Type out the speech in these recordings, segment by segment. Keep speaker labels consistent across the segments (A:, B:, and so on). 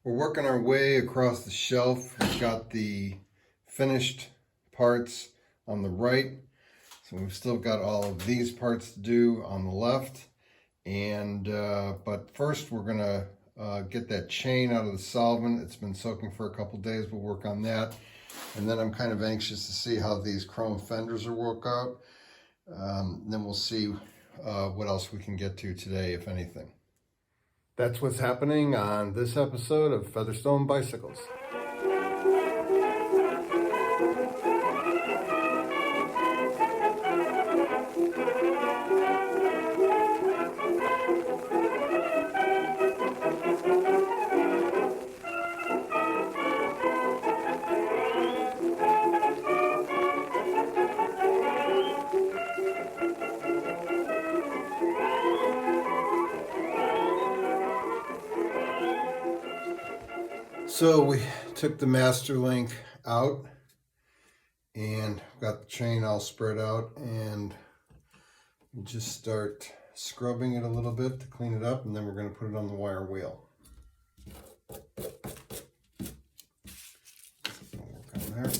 A: We're working our way across the shelf. We've got the finished parts on the right. So we've still got all of these parts to do on the left. But first we're gonna get that chain out of the solvent. It's been soaking for a couple days. We'll work on that. And then I'm kind of anxious to see how these chrome fenders will work out. Then we'll see what else we can get to today, if anything. That's what's happening on this episode of Featherstone Bicycles. So we took the master link out and got the chain all spread out, and we'll just start scrubbing it a little bit to clean it up, and then we're going to put it on the wire wheel. Work on there.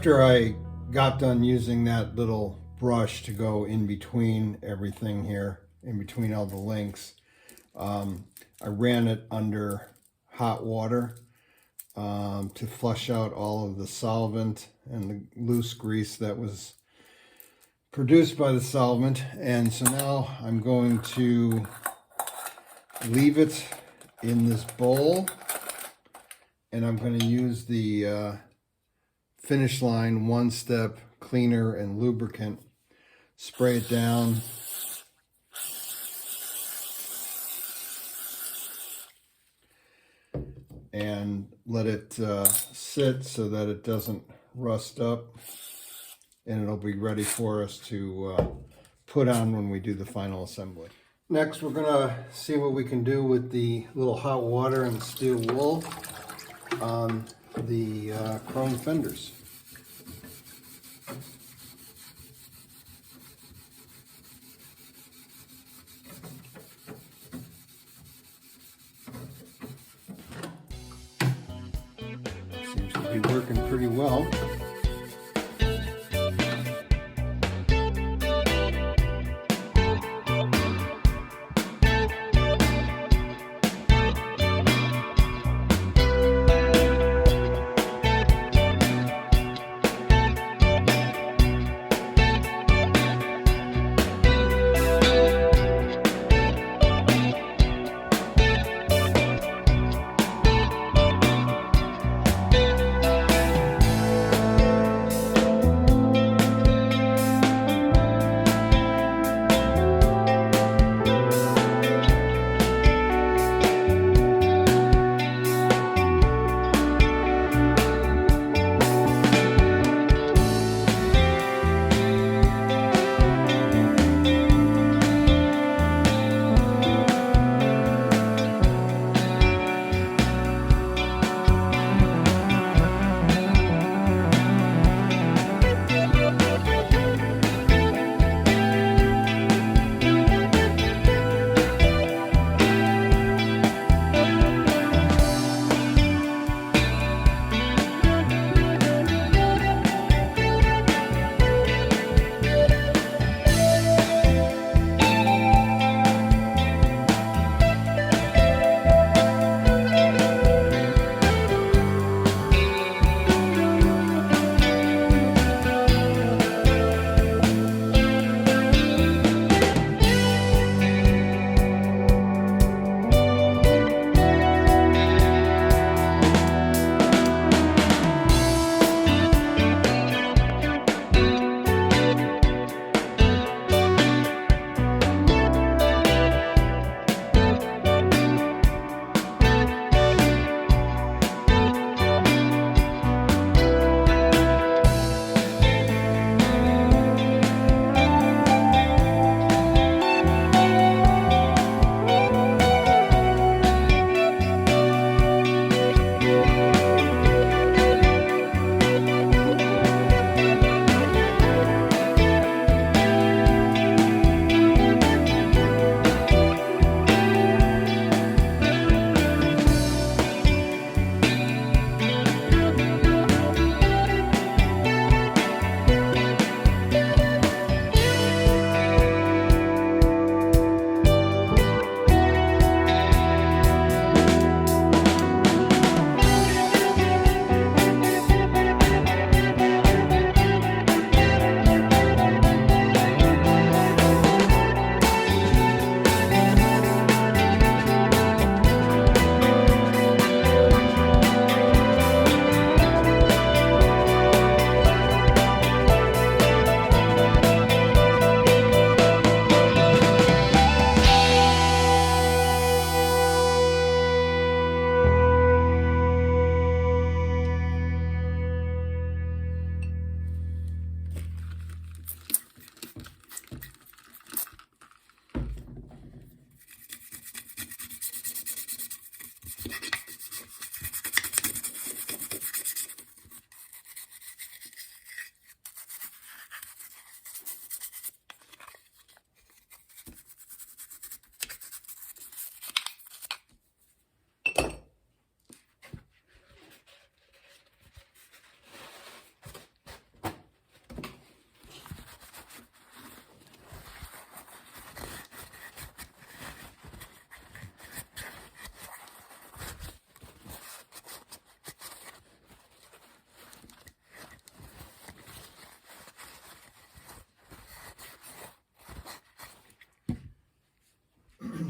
A: After I got done using that little brush to go in between everything here, in between all the links, I ran it under hot water to flush out all of the solvent and the loose grease that was produced by the solvent. And so now I'm going to leave it in this bowl, and I'm going to use the Finish Line One Step Cleaner and Lubricant, spray it down, and let it sit so that it doesn't rust up, and it'll be ready for us to put on when we do the final assembly. Next, we're going to see what we can do with the little hot water and steel wool on the chrome fenders. Seems to be working pretty well.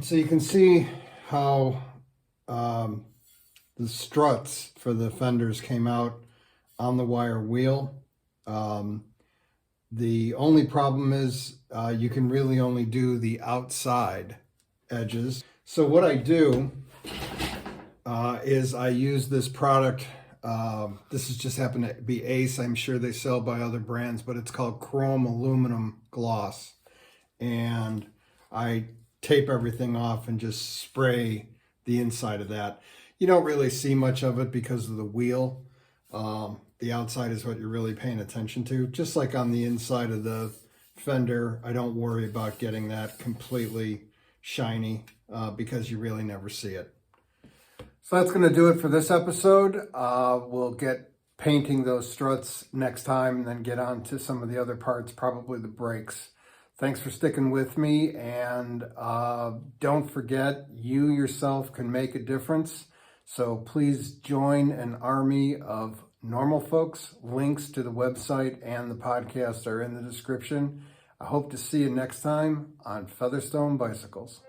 A: So you can see how the struts for the fenders came out on the wire wheel. The only problem is you can really only do the outside edges. So what I do is I use this product. This has just happened to be Ace. I'm sure they sell by other brands, but it's called Chrome Aluminum Gloss. And I tape everything off and just spray the inside of that. You don't really see much of it because of the wheel. The outside is what you're really paying attention to. Just like on the inside of the fender, I don't worry about getting that completely shiny because you really never see it. So that's going to do it for this episode. We'll get painting those struts next time and then get on to some of the other parts, probably the brakes. Thanks for sticking with me, and don't forget, you yourself can make a difference. So please join an army of normal folks. Links to the website and the podcast are in the description. I hope to see you next time on Featherstone Bicycles.